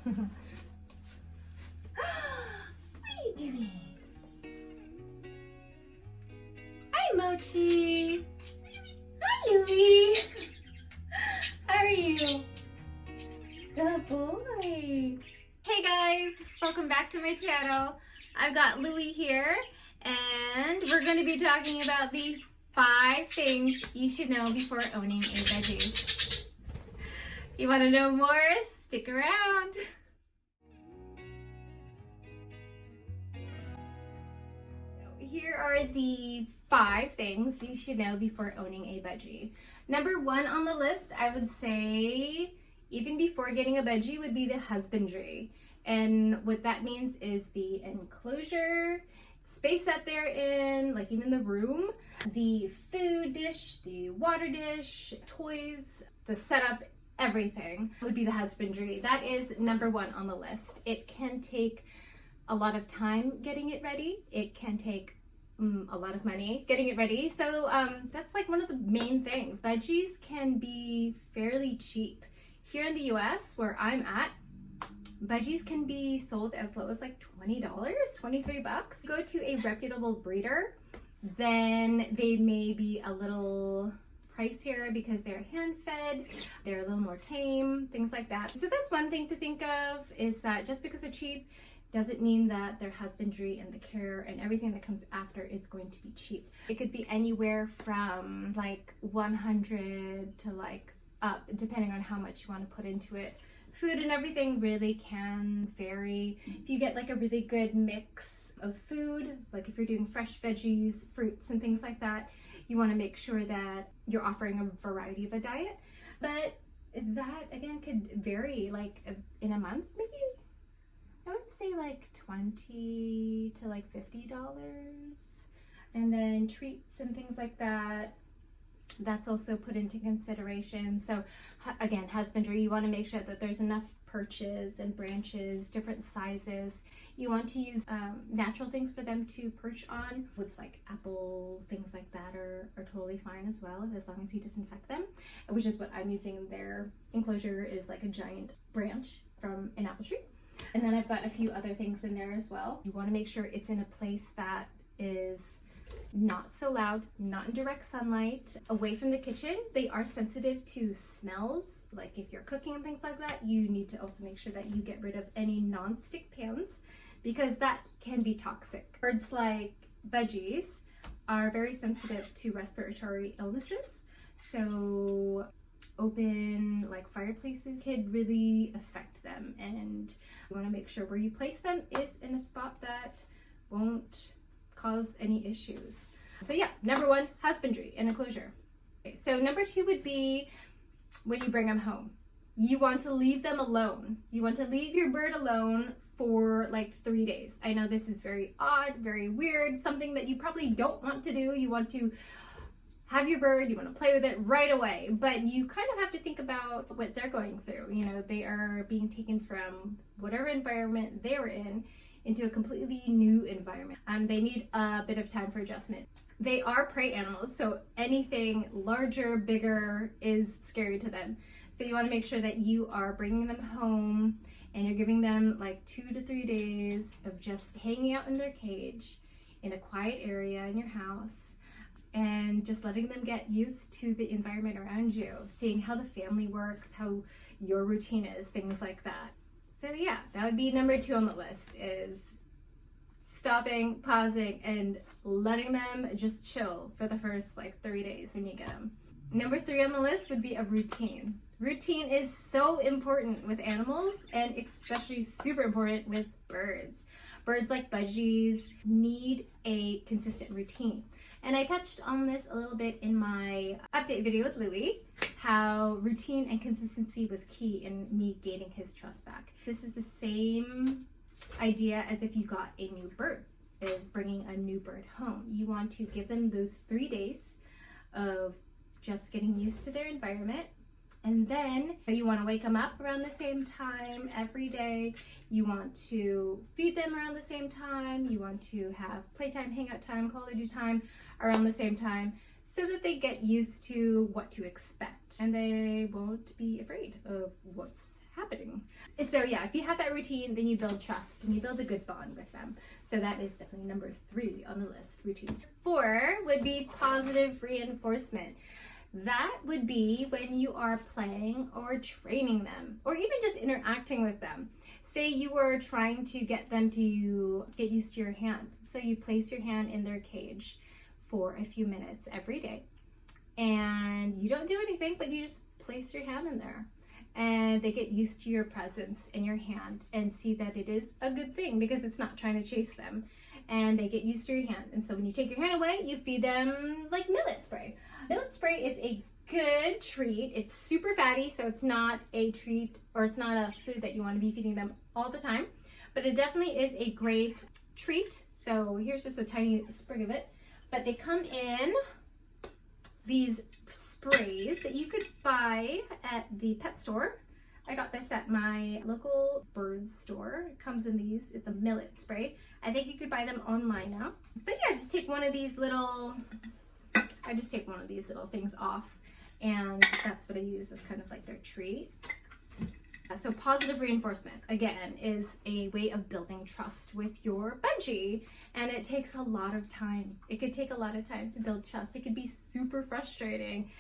What are you doing? Hi, Mochi. Hi, Louie. How are you? Good boy. Hey guys, welcome back to my channel. I've got Louie here, and we're going to be talking about the 5 things you should know before owning a Budgie. If you want to know more, stick around. Here are the 5 things you should know before owning a Budgie. Number 1 on the list, I would say, even before getting a Budgie, would be the husbandry. And what that means is the enclosure, space that they're in, like even the room, the food dish, the water dish, toys, the setup, everything would be the husbandry. That is number 1 on the list. It can take a lot of time getting it ready. It can take a lot of money getting it ready. So that's like one of the main things. Budgies can be fairly cheap. Here in the US, where I'm at, Budgies can be sold as low as like $20, $23 bucks. Go to a reputable breeder, then they may be a little pricier because they're hand-fed, they're a little more tame, things like that. So that's one thing to think of, is that just because they're cheap doesn't mean that their husbandry and the care and everything that comes after is going to be cheap. It could be anywhere from like 100 to like up, depending on how much you want to put into it. Food and everything really can vary. If you get like a really good mix of food, like if you're doing fresh veggies, fruits and things like that, you want to make sure that you're offering a variety of a diet. But that again could vary, like in a month maybe. I would say like $20 to like $50. And then treats and things like that, that's also put into consideration. So again, husbandry, you want to make sure that there's enough perches and branches, different sizes. You want to use natural things for them to perch on. Woods like apple, things like that are totally fine as well, as long as you disinfect them, which is what I'm using. Their enclosure is like a giant branch from an apple tree. And then I've got a few other things in there as well. You want to make sure it's in a place that is not so loud, not in direct sunlight, away from the kitchen. They are sensitive to smells, like if you're cooking and things like that. You need to also make sure that you get rid of any non-stick pans, because that can be toxic. Birds like Budgies are very sensitive to respiratory illnesses, so open like fireplaces could really affect them, and you want to make sure where you place them is in a spot that won't cause any issues. So yeah, number 1, husbandry and enclosure. Okay, so number 2 would be when you bring them home. You want to leave them alone. You want to leave your bird alone for like 3 days. I know this is very odd, very weird, something that you probably don't want to do. You want to have your bird, you want to play with it right away, but you kind of have to think about what they're going through. You know, they are being taken from whatever environment they were in into a completely new environment. They need a bit of time for adjustment. They are prey animals, so anything larger, bigger is scary to them. So you want to make sure that you are bringing them home and you're giving them like 2 to 3 days of just hanging out in their cage in a quiet area in your house, and just letting them get used to the environment around you, seeing how the family works, how your routine is, things like that. So yeah, that would be number 2 on the list, is stopping, pausing, and letting them just chill for the first like 3 days when you get them. Number 3 on the list would be a routine. Routine is so important with animals, and especially super important with birds. Birds like Budgies need a consistent routine. And I touched on this a little bit in my update video with Louie, how routine and consistency was key in me gaining his trust back. This is the same idea as if you got a new bird, is bringing a new bird home. You want to give them those 3 days of just getting used to their environment. And then you want to wake them up around the same time every day. You want to feed them around the same time. You want to have playtime, hangout time, quality time around the same time, so that they get used to what to expect and they won't be afraid of what's happening. So yeah, if you have that routine, then you build trust and you build a good bond with them. So that is definitely number 3 on the list, routine. 4 would be positive reinforcement. That would be when you are playing or training them, or even just interacting with them. Say you were trying to get them to get used to your hand. So you place your hand in their cage for a few minutes every day. And you don't do anything, but you just place your hand in there. And they get used to your presence in your hand and see that it is a good thing because it's not trying to chase them. And they get used to your hand. And so when you take your hand away, you feed them like millet spray. Millet spray is a good treat. It's super fatty, so it's not a treat, or it's not a food that you want to be feeding them all the time, but it definitely is a great treat. So here's just a tiny sprig of it, but they come in these sprays that you could buy at the pet store. I got this at my local bird store. It comes in these, it's a millet spray. I think you could buy them online now. But yeah, just take one of these little, I just take one of these little things off, and that's what I use as kind of like their treat. So positive reinforcement, again, is a way of building trust with your budgie, and it takes a lot of time. It could take a lot of time to build trust. It could be super frustrating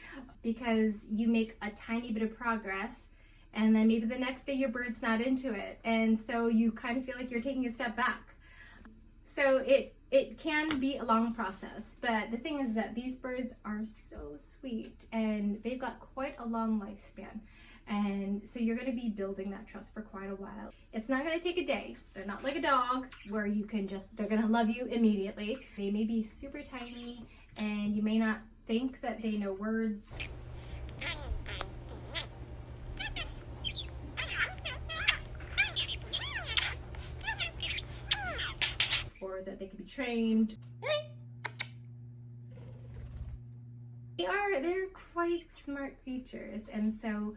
because you make a tiny bit of progress, and then maybe the next day your bird's not into it, and so you kind of feel like you're taking a step back. So it can be a long process, but the thing is that these birds are so sweet and they've got quite a long lifespan. And so you're going to be building that trust for quite a while. It's not going to take a day. They're not like a dog where you can just, they're going to love you immediately. They may be super tiny and you may not think that they know words. Or that they could be trained. They're quite smart creatures, and so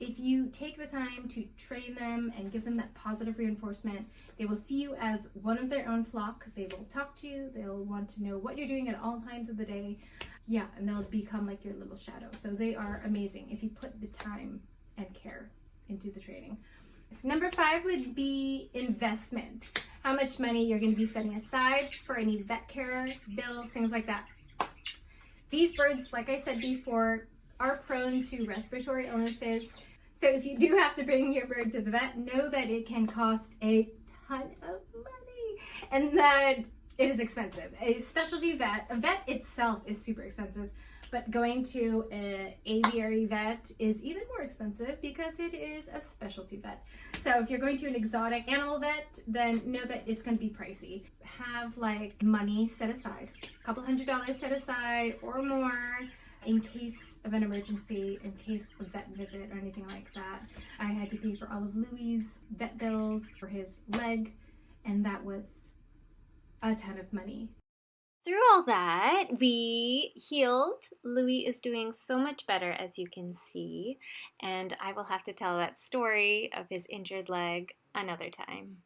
if you take the time to train them and give them that positive reinforcement, they will see you as one of their own flock. They will talk to you. They'll want to know what you're doing at all times of the day. Yeah, and they'll become like your little shadow. So they are amazing if you put the time and care into the training. Number 5 would be investment. How much money you're going to be setting aside for any vet care, bills, things like that. These birds, like I said before, are prone to respiratory illnesses. So if you do have to bring your bird to the vet, know that it can cost a ton of money and that it is expensive. A specialty vet, a vet itself is super expensive, but going to an aviary vet is even more expensive because it is a specialty vet. So if you're going to an exotic animal vet, then know that it's going to be pricey. Have like money set aside, a couple $100s set aside or more in case of an emergency, in case of vet visit or anything like that. I had to pay for all of Louie's vet bills for his leg, and that was a ton of money. Through all that, we healed. Louie is doing so much better, as you can see, and I will have to tell that story of his injured leg another time.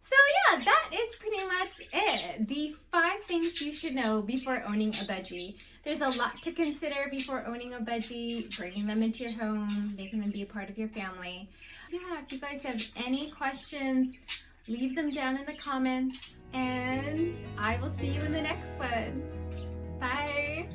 So yeah, that is pretty much it. The 5 things you should know before owning a budgie. There's a lot to consider before owning a budgie, bringing them into your home, making them be a part of your family. Yeah, if you guys have any questions, leave them down in the comments, and I will see you in the next one. Bye!